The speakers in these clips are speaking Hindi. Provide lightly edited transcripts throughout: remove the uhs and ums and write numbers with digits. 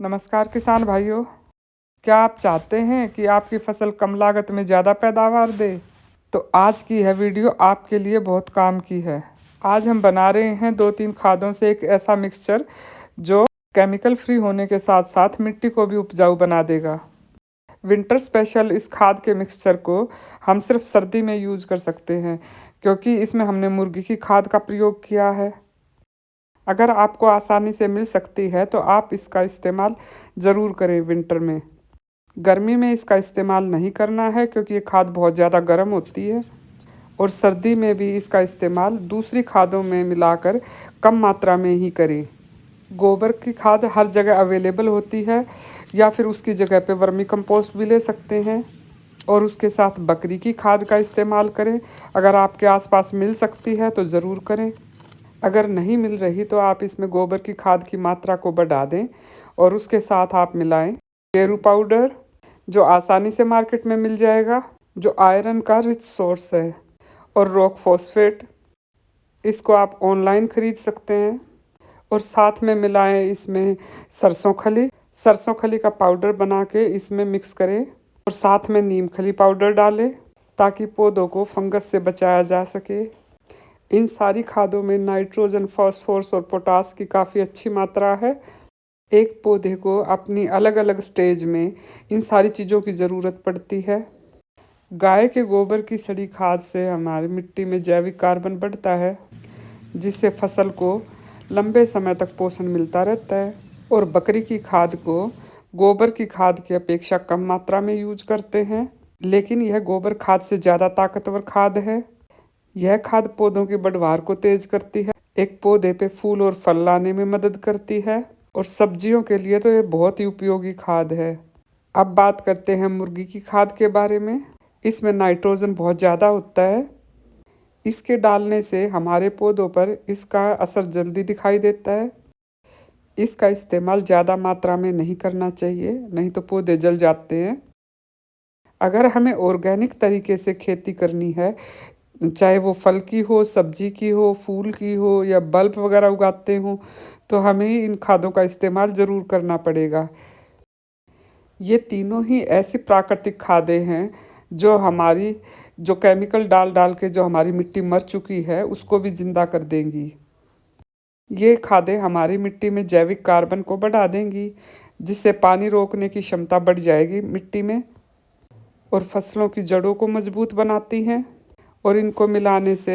नमस्कार किसान भाइयों। क्या आप चाहते हैं कि आपकी फसल कम लागत में ज़्यादा पैदावार दे? तो आज की यह वीडियो आपके लिए बहुत काम की है। आज हम बना रहे हैं 2-3 खादों से एक ऐसा मिक्सचर जो केमिकल फ्री होने के साथ साथ मिट्टी को भी उपजाऊ बना देगा। विंटर स्पेशल इस खाद के मिक्सचर को हम सिर्फ सर्दी में यूज कर सकते हैं, क्योंकि इसमें हमने मुर्गी की खाद का प्रयोग किया है। अगर आपको आसानी से मिल सकती है तो आप इसका इस्तेमाल ज़रूर करें विंटर में। गर्मी में इसका इस्तेमाल नहीं करना है, क्योंकि ये खाद बहुत ज़्यादा गर्म होती है। और सर्दी में भी इसका इस्तेमाल दूसरी खादों में मिलाकर कम मात्रा में ही करें। गोबर की खाद हर जगह अवेलेबल होती है, या फिर उसकी जगह पे वर्मी कंपोस्ट भी ले सकते हैं। और उसके साथ बकरी की खाद का इस्तेमाल करें। अगर आपके आसपास मिल सकती है तो ज़रूर करें। अगर नहीं मिल रही तो आप इसमें गोबर की खाद की मात्रा को बढ़ा दें और उसके साथ आप मिलाएं गेरू पाउडर, जो आसानी से मार्केट में मिल जाएगा, जो आयरन का रिच सोर्स है, और रॉक फॉस्फेट, इसको आप ऑनलाइन ख़रीद सकते हैं। और साथ में मिलाएं इसमें सरसों खली का पाउडर बना के इसमें मिक्स करें। और साथ में नीम खली पाउडर डालें ताकि पौधों को फंगस से बचाया जा सके। इन सारी खादों में नाइट्रोजन, फास्फोरस और पोटास की काफ़ी अच्छी मात्रा है। एक पौधे को अपनी अलग अलग स्टेज में इन सारी चीज़ों की ज़रूरत पड़ती है। गाय के गोबर की सड़ी खाद से हमारी मिट्टी में जैविक कार्बन बढ़ता है, जिससे फसल को लंबे समय तक पोषण मिलता रहता है। और बकरी की खाद को गोबर की खाद की अपेक्षा कम मात्रा में यूज करते हैं, लेकिन यह गोबर खाद से ज़्यादा ताकतवर खाद है। यह खाद पौधों की बढ़वार को तेज करती है, एक पौधे पे फूल और फल लाने में मदद करती है। और सब्जियों के लिए तो ये बहुत ही उपयोगी खाद है। अब बात करते हैं मुर्गी की खाद के बारे में। इसमें नाइट्रोजन बहुत ज़्यादा होता है। इसके डालने से हमारे पौधों पर इसका असर जल्दी दिखाई देता है। इसका इस्तेमाल ज़्यादा मात्रा में नहीं करना चाहिए, नहीं तो पौधे जल जाते हैं। अगर हमें ऑर्गेनिक तरीके से खेती करनी है, चाहे वो फल की हो, सब्जी की हो, फूल की हो, या बल्ब वगैरह उगाते हों, तो हमें इन खादों का इस्तेमाल ज़रूर करना पड़ेगा। ये तीनों ही ऐसी प्राकृतिक खादें हैं जो हमारी केमिकल डाल डाल के जो हमारी मिट्टी मर चुकी है उसको भी ज़िंदा कर देंगी। ये खादें हमारी मिट्टी में जैविक कार्बन को बढ़ा देंगी, जिससे पानी रोकने की क्षमता बढ़ जाएगी मिट्टी में, और फसलों की जड़ों को मजबूत बनाती हैं। और इनको मिलाने से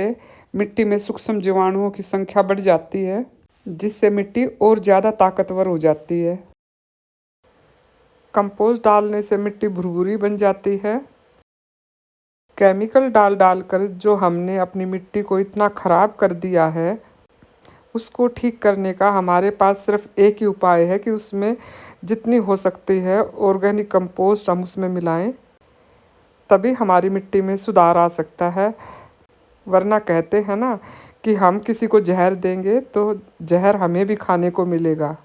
मिट्टी में सूक्ष्म जीवाणुओं की संख्या बढ़ जाती है, जिससे मिट्टी और ज़्यादा ताकतवर हो जाती है। कंपोस्ट डालने से मिट्टी भुरभुरी बन जाती है। केमिकल डाल डाल कर जो हमने अपनी मिट्टी को इतना ख़राब कर दिया है, उसको ठीक करने का हमारे पास सिर्फ एक ही उपाय है कि उसमें जितनी हो सकती है ऑर्गेनिक कंपोस्ट हम उसमें मिलाएं, तभी हमारी मिट्टी में सुधार आ सकता है। वरना कहते हैं ना कि हम किसी को जहर देंगे तो जहर हमें भी खाने को मिलेगा।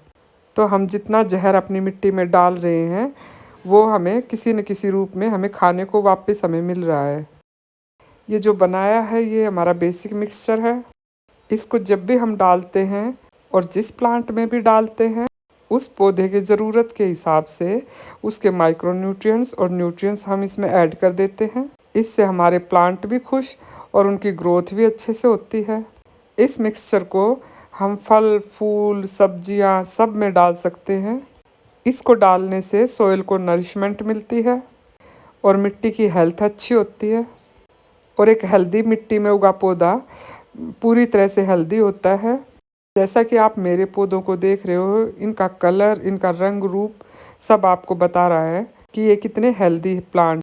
तो हम जितना जहर अपनी मिट्टी में डाल रहे हैं वो हमें किसी न किसी रूप में हमें खाने को वापस हमें मिल रहा है। ये जो बनाया है ये हमारा बेसिक मिक्सचर है। इसको जब भी हम डालते हैं और जिस प्लांट में भी डालते हैं, उस पौधे की ज़रूरत के हिसाब से उसके माइक्रोन्यूट्रिएंट्स और न्यूट्रिएंट्स हम इसमें ऐड कर देते हैं। इससे हमारे प्लांट भी खुश और उनकी ग्रोथ भी अच्छे से होती है। इस मिक्सचर को हम फल, फूल, सब्जियां सब में डाल सकते हैं। इसको डालने से सॉइल को नरिशमेंट मिलती है और मिट्टी की हेल्थ अच्छी होती है। और एक हेल्दी मिट्टी में उगा पौधा पूरी तरह से हेल्दी होता है। जैसा कि आप मेरे पौधों को देख रहे हो, इनका कलर, इनका रंग रूप सब आपको बता रहा है कि ये कितने हेल्दी प्लांट